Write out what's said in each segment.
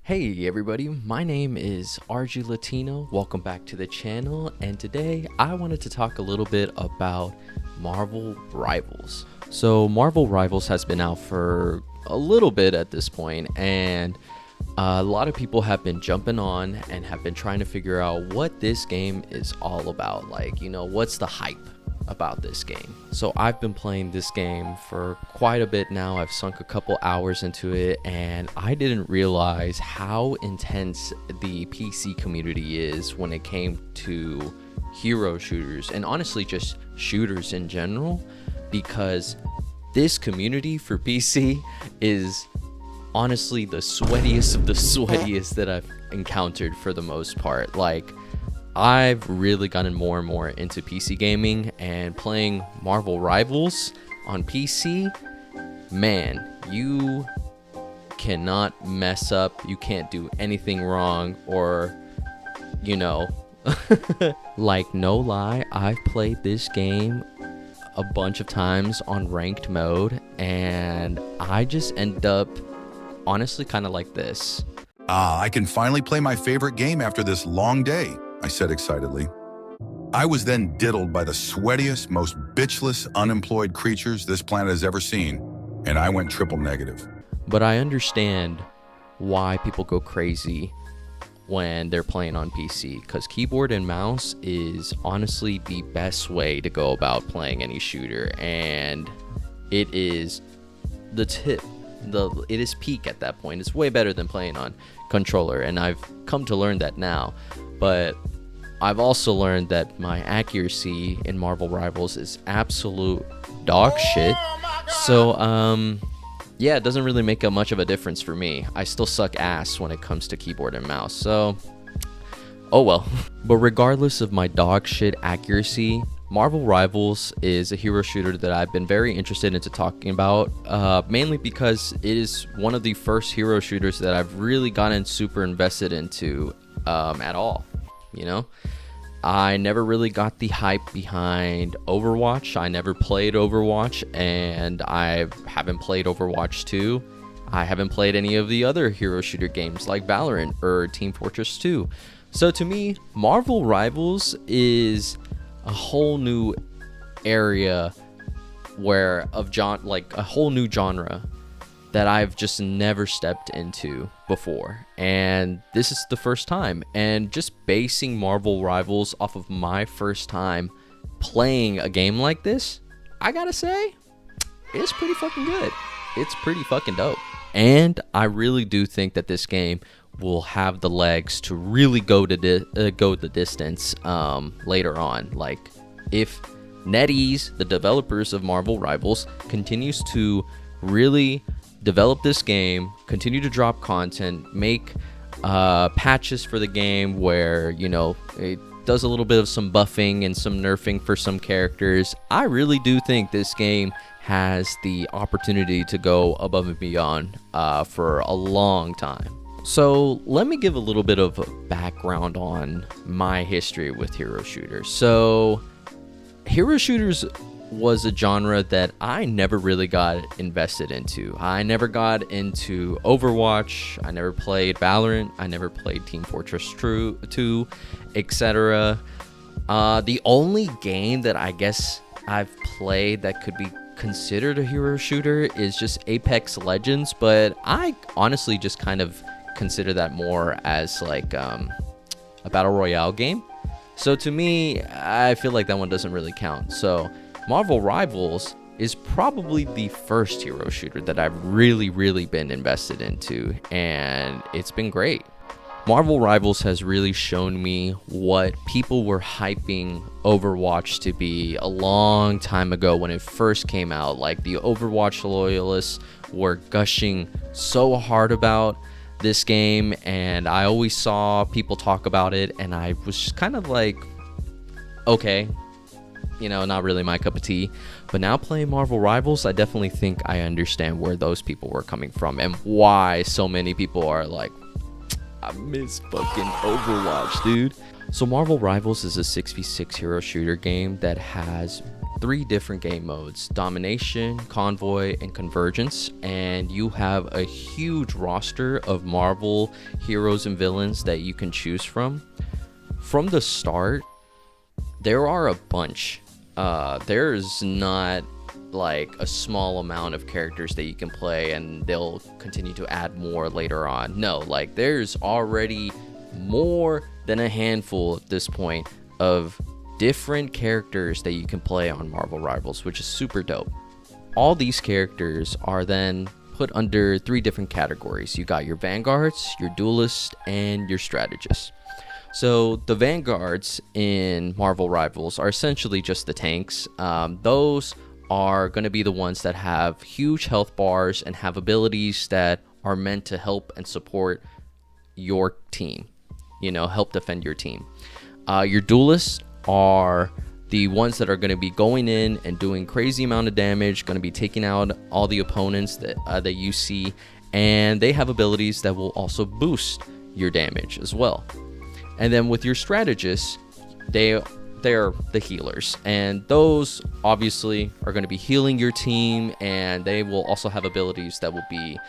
Hey everybody, my name is RG Latino. Welcome back to the channel, and today I wanted to talk a little bit about Marvel Rivals. So Marvel Rivals has been out for a little bit at this point, and a lot of people have been jumping on and have been trying to figure out what this game is all about. Like, what's the hype about this game? So I've been playing this game for quite a bit now. I've sunk a couple hours into it, and I didn't realize how intense the PC community is when it came to hero shooters, and honestly just shooters in general, because this community for PC is honestly the sweatiest of the sweatiest that I've encountered for the most part. Like, I've really gotten more and more into PC gaming, and playing Marvel Rivals on PC, man, you cannot mess up, you can't do anything wrong, or like, no lie, I've played this game a bunch of times on ranked mode, and I just end up honestly kind of like this. I can finally play my favorite game after this long day, I said excitedly. I was then diddled by the sweatiest, most bitchless, unemployed creatures this planet has ever seen, and I went triple negative. But I understand why people go crazy when they're playing on PC, because keyboard and mouse is honestly the best way to go about playing any shooter, and it is the tip. It is peak at that point. It's way better than playing on controller, and I've come to learn that now. But I've also learned that my accuracy in Marvel Rivals is absolute dog shit. So yeah, it doesn't really make much of a difference for me. I still suck ass when it comes to keyboard and mouse, so oh well. But regardless of my dog shit accuracy, Marvel Rivals is a hero shooter that I've been very interested into talking about, mainly because it is one of the first hero shooters that I've really gotten super invested into at all. I never really got the hype behind Overwatch. I never played Overwatch, and I haven't played Overwatch 2. I haven't played any of the other hero shooter games like Valorant or Team Fortress 2. So to me, Marvel Rivals is a whole new area like a whole new genre that I've just never stepped into before, and this is the first time. And just basing Marvel Rivals off of my first time playing a game like this, I gotta say, it's pretty fucking good. It's pretty fucking dope, and I really do think that this game will have the legs to really go the distance later on. Like, if NetEase, the developers of Marvel Rivals, continues to really develop this game, continue to drop content, make patches for the game where it does a little bit of some buffing and some nerfing for some characters, I really do think this game has the opportunity to go above and beyond for a long time. So let me give a little bit of background on my history with hero shooters. So hero shooters was a genre that I never really got invested into. I never got into Overwatch. I never played Valorant. I never played Team Fortress 2, etc. The only game that I guess I've played that could be considered a hero shooter is just Apex Legends, but I honestly just kind of consider that more as like a battle royale game. So to me, I feel like that one doesn't really count. So Marvel Rivals is probably the first hero shooter that I've really been invested into, and it's been great. Marvel Rivals has really shown me what people were hyping Overwatch to be a long time ago when it first came out. Like, the Overwatch loyalists were gushing so hard about this game, and I always saw people talk about it, and I was just kind of like, okay, not really my cup of tea. But now playing Marvel Rivals, I definitely think I understand where those people were coming from and why so many people are like, I miss fucking Overwatch, dude. So Marvel Rivals is a 6v6 hero shooter game that has 3 different game modes: Domination, Convoy, and Convergence. And you have a huge roster of Marvel heroes and villains that you can choose from. From the start, there are a bunch. There's not like a small amount of characters that you can play and they'll continue to add more later on. No, like there's already more than a handful at this point of different characters that you can play on Marvel Rivals, which is super dope. All these characters are then put under 3 different categories. You got your Vanguards, your Duelists, and your Strategists. So the Vanguards in Marvel Rivals are essentially just the tanks. Those are going to be the ones that have huge health bars and have abilities that are meant to help and support your team, help defend your team. Your Duelists are the ones that are going to be going in and doing crazy amount of damage, going to be taking out all the opponents that you see, and they have abilities that will also boost your damage as well. And then with your Strategists, they're the healers, and those obviously are going to be healing your team, and they will also have abilities that will be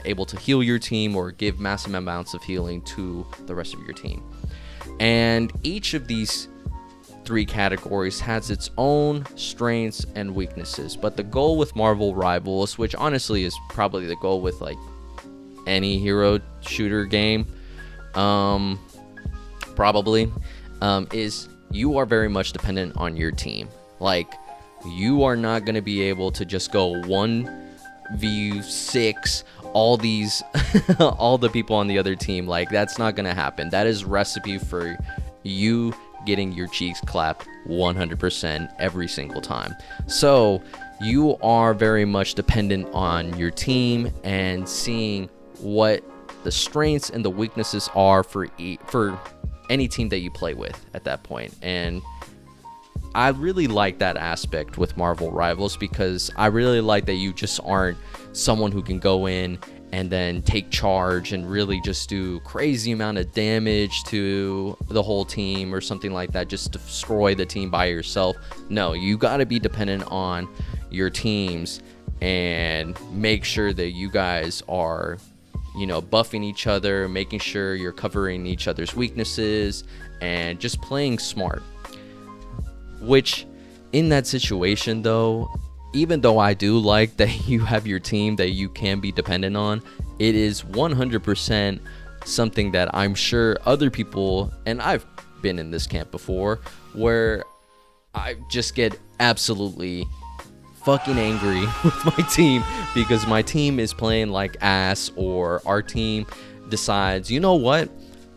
able to heal your team or give massive amounts of healing to the rest of your team. And each of these 3 categories has its own strengths and weaknesses, but the goal with Marvel Rivals, which honestly is probably the goal with like any hero shooter game, is you are very much dependent on your team. Like, you are not going to be able to just go 1v6 all the people on the other team. Like, that's not going to happen. That is recipe for you getting your cheeks clapped 100% every single time. So you are very much dependent on your team and seeing what the strengths and the weaknesses are for any team that you play with at that point. And I really like that aspect with Marvel Rivals, because I really like that you just aren't someone who can go in and then take charge and really just do crazy amount of damage to the whole team or something like that, just destroy the team by yourself. No, you got to be dependent on your teams and make sure that you guys are buffing each other, making sure you're covering each other's weaknesses, and just playing smart. Which, in that situation though, even though I do like that you have your team that you can be dependent on, it is 100% something that I'm sure other people, and I've been in this camp before, where I just get absolutely fucking angry with my team because my team is playing like ass, or our team decides, you know what,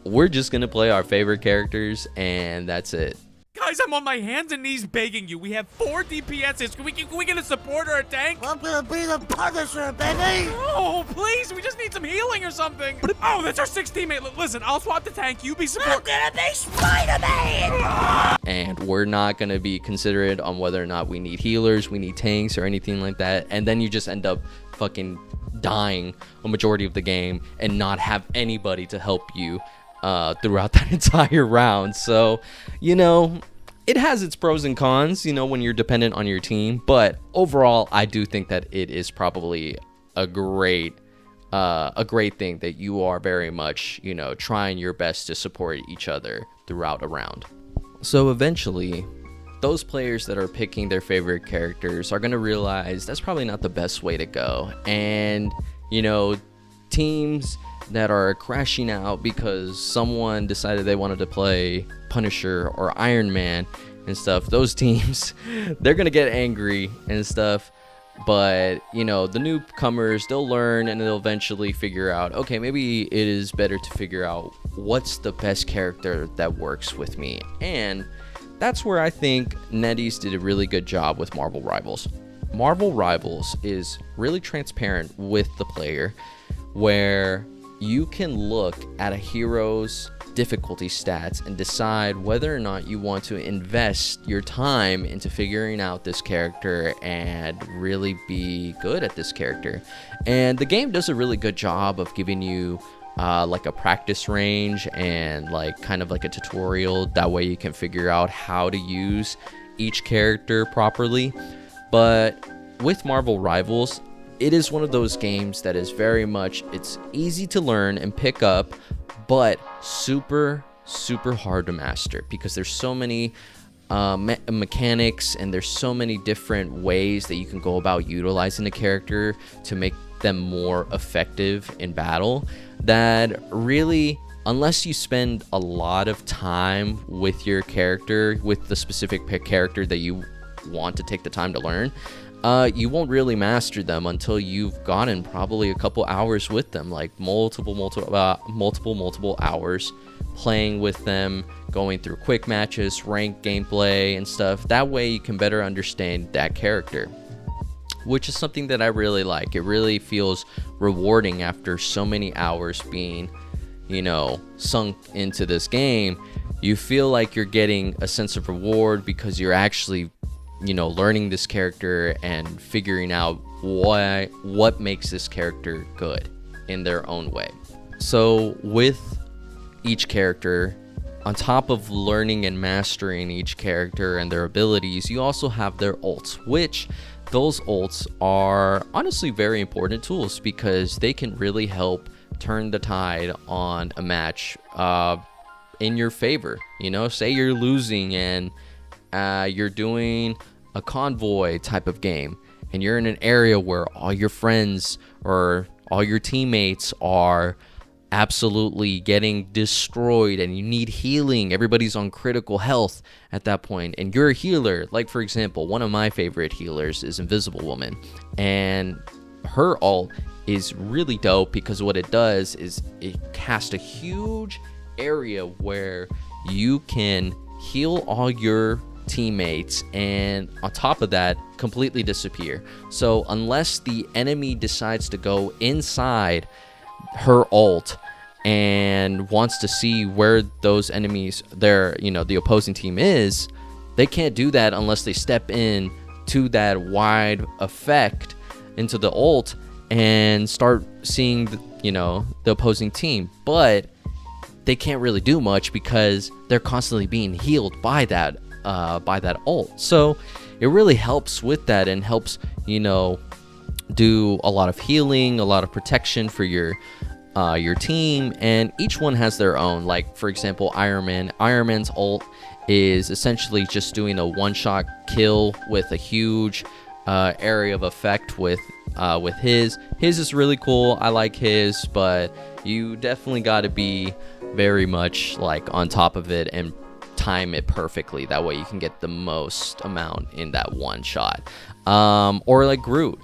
we're just gonna play our favorite characters and that's it. Guys, I'm on my hands and knees begging you. We have 4 DPSs. Can we get a support or a tank? I'm gonna be the Punisher, baby! Oh, please, we just need some healing or something. Oh, that's our 6th teammate. Listen, I'll swap the tank. You be support. I'm gonna be Spider-Man! And we're not gonna be considerate on whether or not we need healers, we need tanks, or anything like that. And then you just end up fucking dying a majority of the game and not have anybody to help you throughout that entire round. So, it has its pros and cons, when you're dependent on your team. But overall, I do think that it is probably a great thing that you are very much, trying your best to support each other throughout a round. So eventually, those players that are picking their favorite characters are going to realize that's probably not the best way to go. And, teams that are crashing out because someone decided they wanted to play Punisher or Iron Man and stuff, those teams, they're gonna get angry and stuff. But the newcomers, they'll learn and they'll eventually figure out, okay, maybe it is better to figure out what's the best character that works with me. And that's where I think NetEase did a really good job with Marvel Rivals. Marvel Rivals is really transparent with the player, where you can look at a hero's difficulty stats and decide whether or not you want to invest your time into figuring out this character and really be good at this character. And the game does a really good job of giving you like a practice range and like kind of like a tutorial. That way you can figure out how to use each character properly. But with Marvel Rivals, it is one of those games that is very much, it's easy to learn and pick up, but super hard to master, because there's so many mechanics, and there's so many different ways that you can go about utilizing a character to make them more effective in battle, that really, unless you spend a lot of time with your character, with the specific character that you want to take the time to learn, you won't really master them until you've gotten probably a couple hours with them, like multiple hours playing with them, going through quick matches, ranked gameplay and stuff. That way you can better understand that character, which is something that I really like. It really feels rewarding after so many hours being, sunk into this game. You feel like you're getting a sense of reward because you're actually, learning this character and figuring out what makes this character good in their own way. So with each character, on top of learning and mastering each character and their abilities, you also have their ults, which those ults are honestly very important tools, because they can really help turn the tide on a match in your favor. Say you're losing and you're doing a convoy type of game, and you're in an area where all your friends or all your teammates are absolutely getting destroyed and you need healing. Everybody's on critical health at that point, and you're a healer. Like, for example, one of my favorite healers is Invisible Woman, and her ult is really dope because what it does is it casts a huge area where you can heal all your teammates, and on top of that, completely disappear. So unless the enemy decides to go inside her ult and wants to see where those enemies, the opposing team is, they can't do that unless they step in to that wide effect into the ult and start seeing the opposing team. But they can't really do much because they're constantly being healed by that ult. So it really helps with that, and helps do a lot of healing, a lot of protection for your team. And each one has their own. Like, for example, Iron Man's ult is essentially just doing a one-shot kill with a huge area of effect with his is really cool. I like his, but you definitely got to be very much like on top of it and time it perfectly. That way you can get the most amount in that one shot. Or like Groot,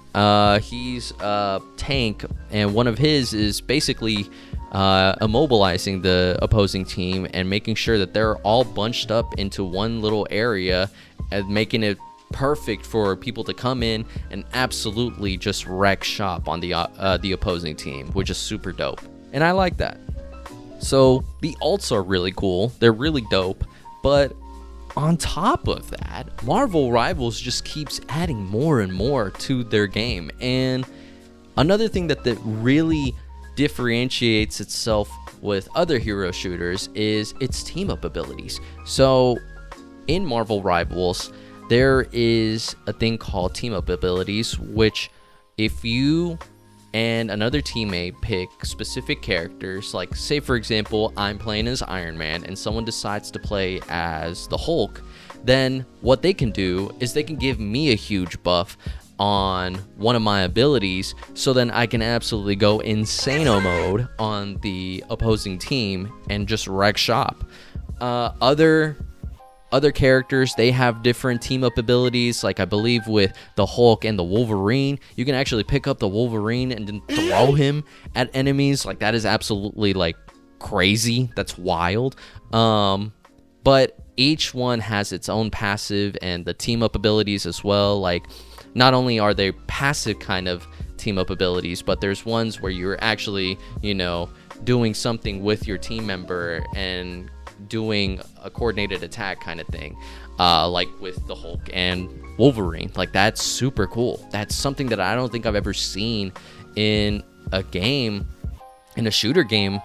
he's a tank, and one of his is basically immobilizing the opposing team and making sure that they're all bunched up into one little area, and making it perfect for people to come in and absolutely just wreck shop on the opposing team, which is super dope, and I like that. So the ults are really cool, they're really dope, but on top of that, Marvel Rivals just keeps adding more and more to their game. And another thing that really differentiates itself with other hero shooters is its team up abilities. So in Marvel Rivals, there is a thing called team up abilities, which if you and another teammate pick specific characters, like say for example I'm playing as Iron Man and someone decides to play as the Hulk, then what they can do is they can give me a huge buff on one of my abilities, so then I can absolutely go insano mode on the opposing team and just wreck shop. Other characters, they have different team up abilities. Like I believe with the Hulk and the Wolverine, you can actually pick up the Wolverine and then throw him at enemies. Like that is absolutely like crazy. That's wild. But each one has its own passive and the team up abilities as well. Like not only are they passive kind of team up abilities, but there's ones where you're actually, doing something with your team member and doing a coordinated attack kind of thing, like with the Hulk and Wolverine. Like that's super cool. That's something that I don't think I've ever seen in a shooter game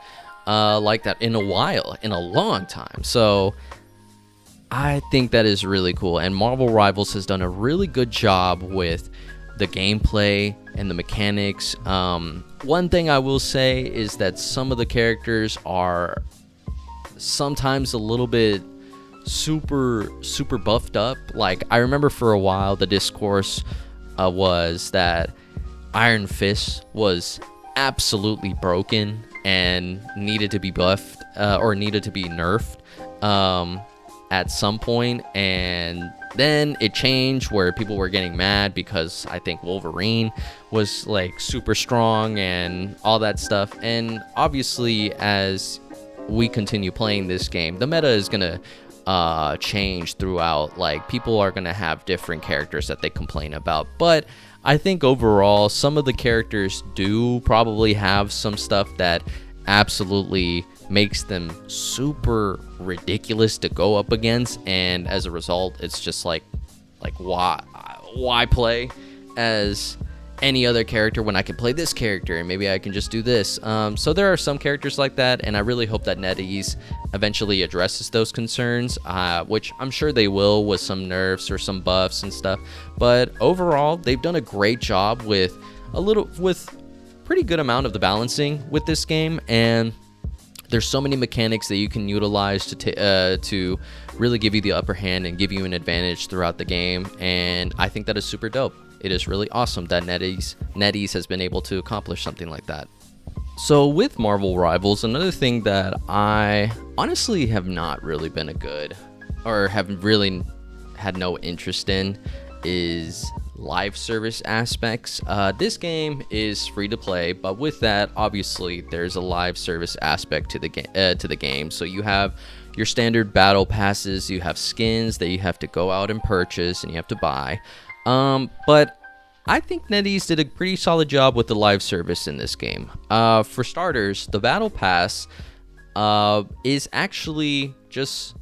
like that in a long time. So I think that is really cool, and Marvel Rivals has done a really good job with the gameplay and the mechanics. One thing I will say is that some of the characters are sometimes a little bit super buffed up. Like, I remember for a while the discourse was that Iron Fist was absolutely broken and needed to be buffed or needed to be nerfed at some point, and then it changed where people were getting mad because I think Wolverine was like super strong and all that stuff. And obviously, as we continue playing this game, the meta is gonna change throughout. Like, people are gonna have different characters that they complain about, but I think overall some of the characters do probably have some stuff that absolutely makes them super ridiculous to go up against, and as a result it's just like why play as any other character when I can play this character and maybe I can just do this. So there are some characters like that, and I really hope that NetEase eventually addresses those concerns, which I'm sure they will with some nerfs or some buffs and stuff. But overall, they've done a great job with pretty good amount of the balancing with this game, and there's so many mechanics that you can utilize to really give you the upper hand and give you an advantage throughout the game, and I think that is super dope. It is really awesome that NetEase has been able to accomplish something like that. So with Marvel Rivals, another thing that I honestly have not really been have really had no interest in is live service aspects. This game is free to play, but with that, obviously, there's a live service aspect to the game. So you have your standard battle passes, you have skins that you have to go out and purchase and you have to buy. But I think NetEase did a pretty solid job with the live service in this game. For starters, the battle pass is actually just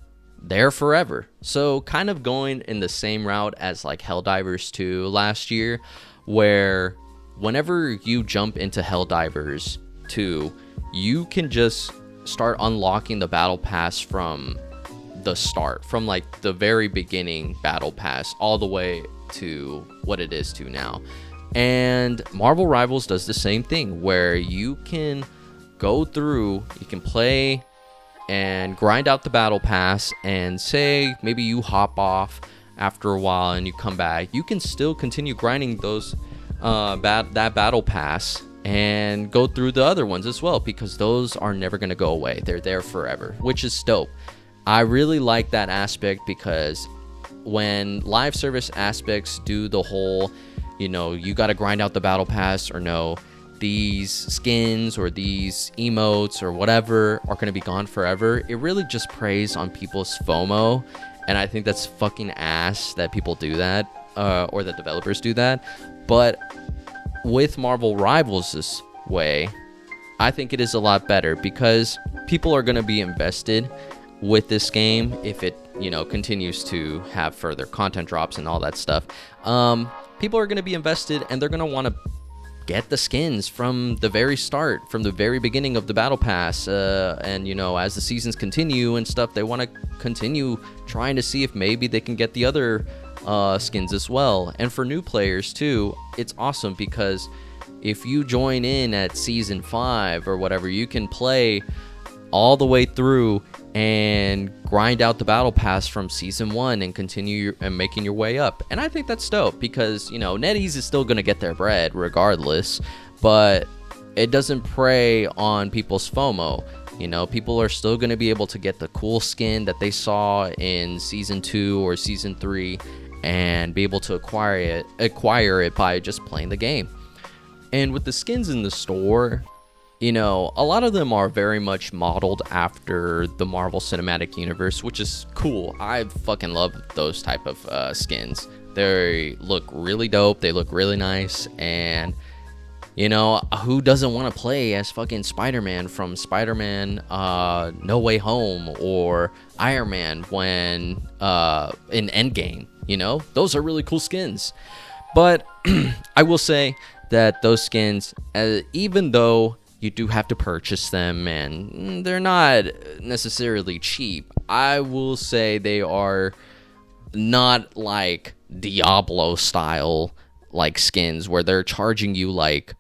there forever. So kind of going in the same route as like Helldivers 2 last year, where whenever you jump into Helldivers 2, you can just start unlocking the battle pass from the start, from like the very beginning battle pass all the way to what it is to now. And Marvel Rivals does the same thing, where you can go through, you can play and grind out the battle pass, and say maybe you hop off after a while and you come back, you can still continue grinding those that battle pass and go through the other ones as well, because those are never going to go away. They're there forever, which is dope. I really like that aspect, because when live service aspects do the whole, you got to grind out the battle pass, or no, these skins or these emotes or whatever are going to be gone forever, it really just preys on people's FOMO. And I think that's fucking ass that people do that, or that developers do that. But with Marvel Rivals this way, I think it is a lot better, because people are going to be invested with this game if it, continues to have further content drops and all that stuff. People are going to be invested, and they're going to want to get the skins from the very start, from the very beginning of the battle pass, and as the seasons continue and stuff, they want to continue trying to see if maybe they can get the other skins as well. And for new players too, it's awesome, because if you join in at season 5 or whatever, you can play all the way through and grind out the battle pass from season 1 and continue and making your way up. And I think that's dope, because NetEase is still going to get their bread regardless, but it doesn't prey on people's FOMO. People are still going to be able to get the cool skin that they saw in season 2 or season 3 and be able to acquire it by just playing the game. And with the skins in the store, a lot of them are very much modeled after the Marvel Cinematic Universe, which is cool. I fucking love those type of skins. They look really dope. They look really nice. And, who doesn't want to play as fucking Spider-Man from Spider-Man No Way Home, or Iron Man when in Endgame? Those are really cool skins. But I will say that those skins, even though you do have to purchase them, and they're not necessarily cheap. I will say they are not like Diablo style like skins where they're charging you like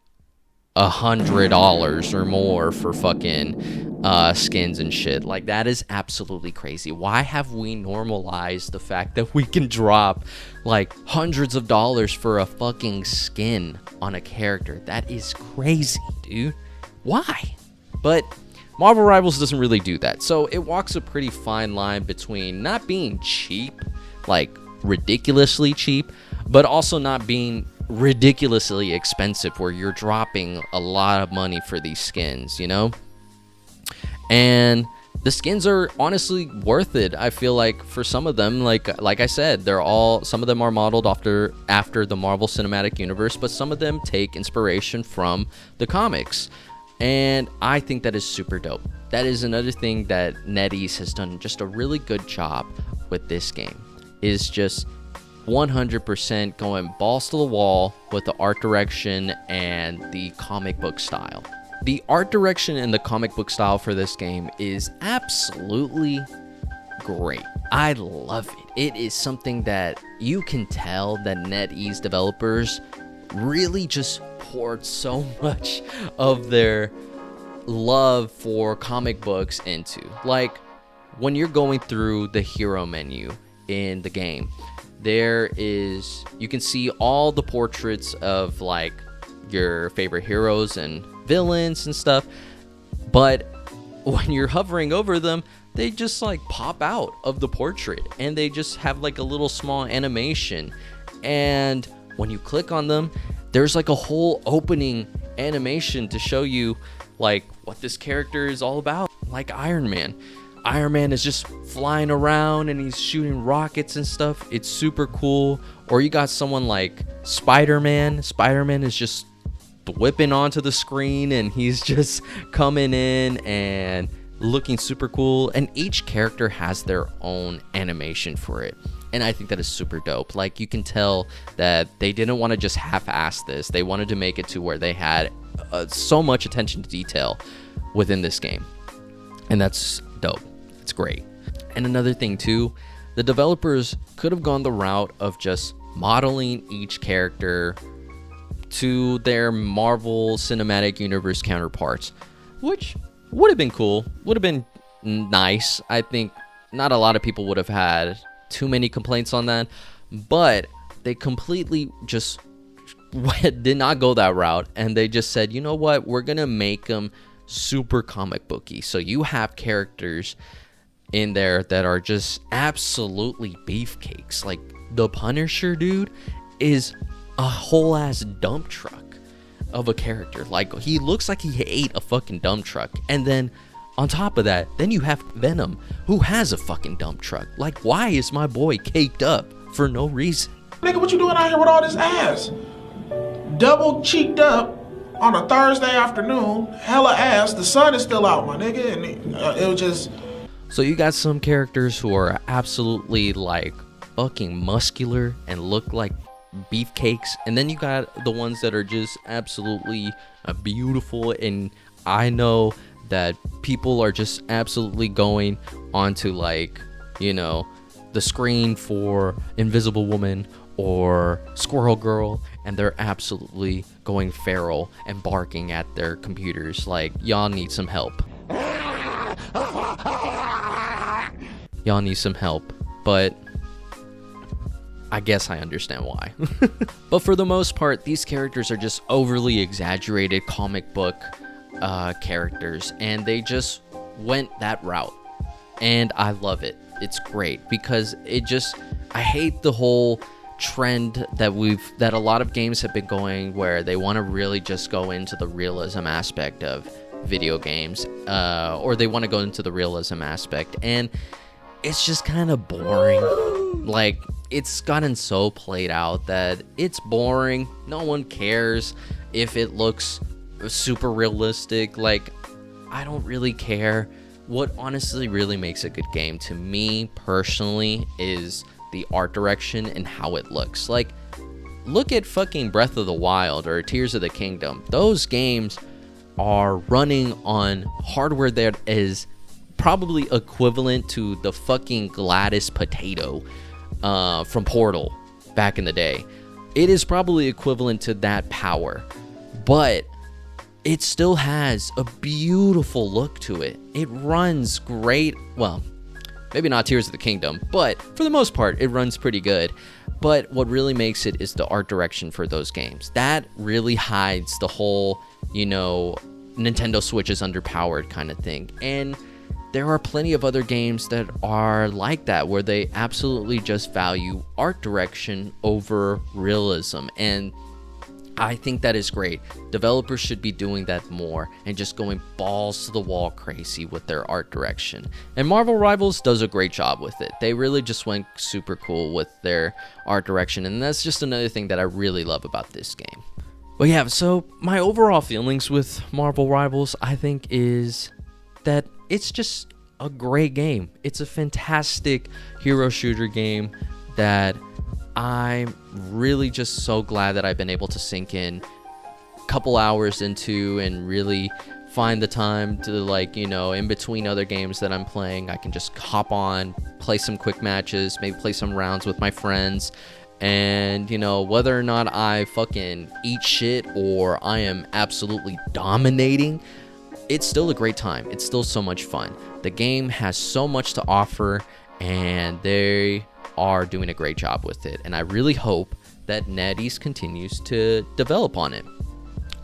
$100 or more for fucking skins and shit. Like, that is absolutely crazy. Why have we normalized the fact that we can drop like hundreds of dollars for a fucking skin on a character? That is crazy, dude. Why? But Marvel Rivals doesn't really do that. So it walks a pretty fine line between not being cheap, like ridiculously cheap, but also not being ridiculously expensive where you're dropping a lot of money for these skins, you know? And the skins are honestly worth it. I feel like for some of them, like I said, some of them are modeled after the Marvel Cinematic Universe, but some of them take inspiration from the comics. And I think that is super dope. That is another thing that NetEase has done just a really good job with this game, is just 100% going balls to the wall with the art direction and the comic book style. The art direction and the comic book style for this game is absolutely great. I love it. It is something that you can tell that NetEase developers really just poured so much of their love for comic books into. Like, when you're going through the hero menu in the game, you can see all the portraits of like your favorite heroes and villains and stuff, but when you're hovering over them, they just like pop out of the portrait and they just have like a little small animation, and when you click on them, there's like a whole opening animation to show you like what this character is all about. Like Iron Man is just flying around and he's shooting rockets and stuff. It's super cool. Or you got someone like Spider-Man. Spider-Man is just whipping onto the screen and he's just coming in and looking super cool. And each character has their own animation for it. And I think that is super dope. Like, you can tell that they didn't want to just half-ass this. They wanted to make it to where they had so much attention to detail within this game. And that's dope. It's great. And another thing too, the developers could have gone the route of just modeling each character to their Marvel Cinematic Universe counterparts, which would have been cool, would have been nice. I think not a lot of people would have had too many complaints on that, but they completely just did not go that route, and they just said, you know what, we're gonna make them super comic booky. So you have characters in there that are just absolutely beefcakes. Like the Punisher, dude, is a whole ass dump truck of a character. Like, he looks like he ate a fucking dump truck. And then on top of that, then you have Venom, who has a fucking dump truck. Like, why is my boy caked up for no reason? Nigga, what you doing out here with all this ass? Double cheeked up on a Thursday afternoon, hella ass. The sun is still out, my nigga, and it was just. So you got some characters who are absolutely like fucking muscular and look like beefcakes, and then you got the ones that are just absolutely beautiful. And I know that people are just absolutely going onto, like, you know, the screen for Invisible Woman or Squirrel Girl, and they're absolutely going feral and barking at their computers like, y'all need some help. Y'all need some help. But I guess I understand why. But for the most part, these characters are just overly exaggerated comic book characters, and they just went that route, and I love it. It's great because I hate the whole trend that a lot of games have been going, where they want to really just go into the realism aspect of video games, or they want to go into the realism aspect, and it's just kind of boring. Like, it's gotten so played out that it's boring. No one cares if it looks super realistic. Like, I don't really care. What honestly really makes a good game to me personally is the art direction and how it looks. Like, look at fucking Breath of the Wild or Tears of the Kingdom. Those games are running on hardware that is probably equivalent to the fucking Gladys potato from Portal back in the day. It is probably equivalent to that power, but it still has a beautiful look to it. It runs great. Well, maybe not Tears of the Kingdom, but for the most part, it runs pretty good. But what really makes it is the art direction for those games. That really hides the whole, Nintendo Switch is underpowered kind of thing. And there are plenty of other games that are like that, where they absolutely just value art direction over realism. And I think that is great. Developers should be doing that more and just going balls to the wall crazy with their art direction. And Marvel Rivals does a great job with it. They really just went super cool with their art direction, and that's just another thing that I really love about this game. But yeah, so my overall feelings with Marvel Rivals, I think, is that it's just a great game. It's a fantastic hero shooter game that I'm really just so glad that I've been able to sink in a couple hours into and really find the time to, in between other games that I'm playing, I can just hop on, play some quick matches, maybe play some rounds with my friends. And, whether or not I fucking eat shit or I am absolutely dominating, it's still a great time. It's still so much fun. The game has so much to offer, and they are doing a great job with it. And I really hope that NetEase continues to develop on it.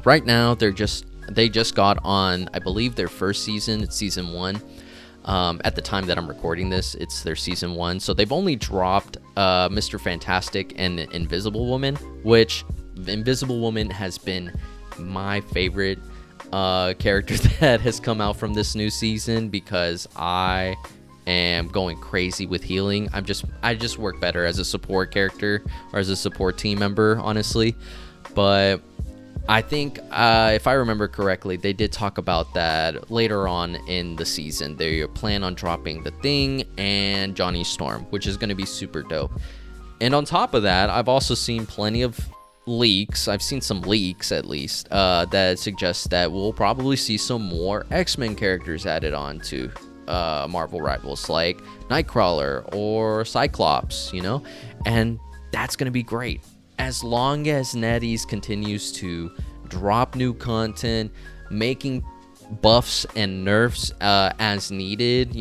Right now, they just got on, I believe, their first season. It's season 1. At the time that I'm recording this, it's their season 1. So they've only dropped Mr. Fantastic and Invisible Woman, which Invisible Woman has been my favorite character that has come out from this new season, because I am going crazy with healing. I just work better as a support character or as a support team member, honestly. But I think, if I remember correctly, they did talk about that later on in the season. They plan on dropping The Thing and Johnny Storm, which is going to be super dope. And on top of that, I've also seen plenty of leaks. I've seen some leaks, at least, that suggest that we'll probably see some more X-Men characters added on to Marvel Rivals, like Nightcrawler or Cyclops, and that's going to be great. As long as NetEase continues to drop new content, making buffs and nerfs as needed,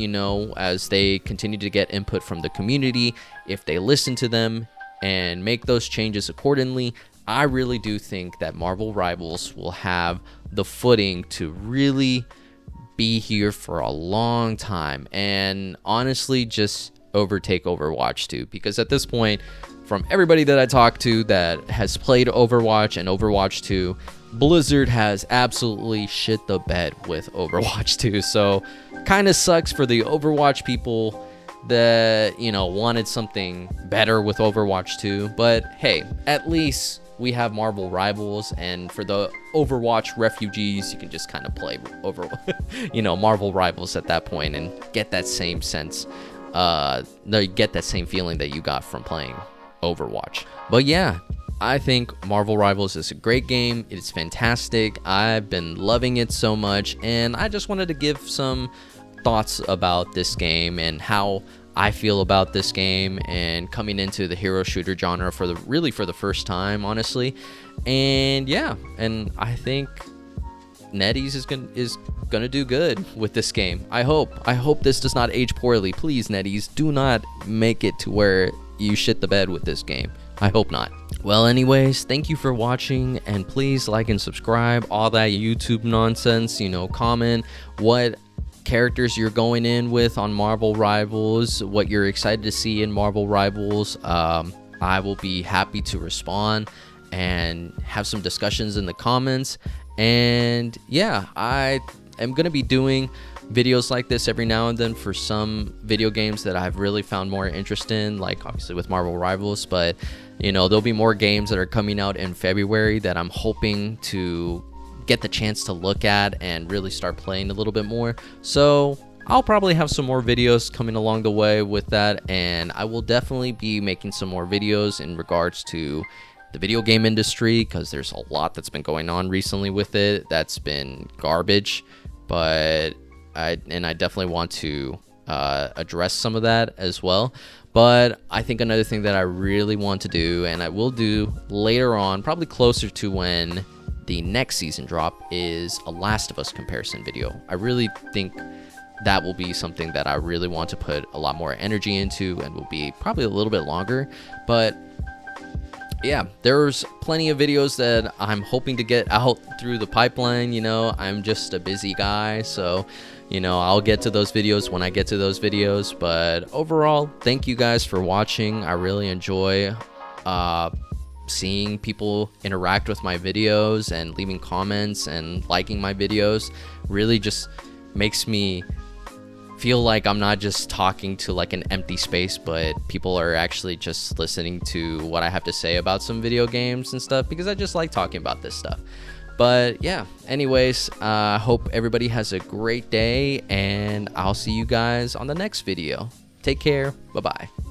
as they continue to get input from the community, if they listen to them and make those changes accordingly, I really do think that Marvel Rivals will have the footing to really be here for a long time, and honestly just overtake Overwatch 2, because at this point, from everybody that I talked to that has played Overwatch and Overwatch 2, Blizzard has absolutely shit the bed with Overwatch 2. So kind of sucks for the Overwatch people that, wanted something better with Overwatch 2. But hey, at least we have Marvel Rivals, and for the Overwatch refugees, you can just kind of play over, Marvel Rivals at that point and get that same sense, get that same feeling that you got from playing Overwatch. But yeah, I think Marvel Rivals is a great game. It is fantastic. I've been loving it so much, and I just wanted to give some thoughts about this game and how I feel about this game, and coming into the hero shooter genre for the first time, honestly. And yeah, and I think NetEase is gonna do good with this game. I hope this does not age poorly. Please, NetEase, do not make it to where you shit the bed with this game. I hope not. Well, anyways, thank you for watching, and please like and subscribe, all that YouTube nonsense, comment what characters you're going in with on Marvel Rivals, what you're excited to see in Marvel Rivals. I will be happy to respond and have some discussions in the comments. And yeah, I am going to be doing videos like this every now and then for some video games that I've really found more interest in, like obviously with Marvel Rivals. But there'll be more games that are coming out in February that I'm hoping to get the chance to look at and really start playing a little bit more. So I'll probably have some more videos coming along the way with that, and I will definitely be making some more videos in regards to the video game industry, because there's a lot that's been going on recently with it that's been garbage. But I definitely want to address some of that as well. But I think another thing that I really want to do, and I will do later on, probably closer to when the next season drop, is a Last of Us comparison video. I really think that will be something that I really want to put a lot more energy into, and will be probably a little bit longer. But yeah, there's plenty of videos that I'm hoping to get out through the pipeline. You know, I'm just a busy guy, so you know, I'll get to those videos when I get to those videos. But overall, thank you guys for watching. I really enjoy seeing people interact with my videos and leaving comments and liking my videos. Really just makes me feel like I'm not just talking to like an empty space, but people are actually just listening to what I have to say about some video games and stuff, because I just like talking about this stuff. But yeah, anyways, I hope everybody has a great day, and I'll see you guys on the next video. Take care. Bye-bye.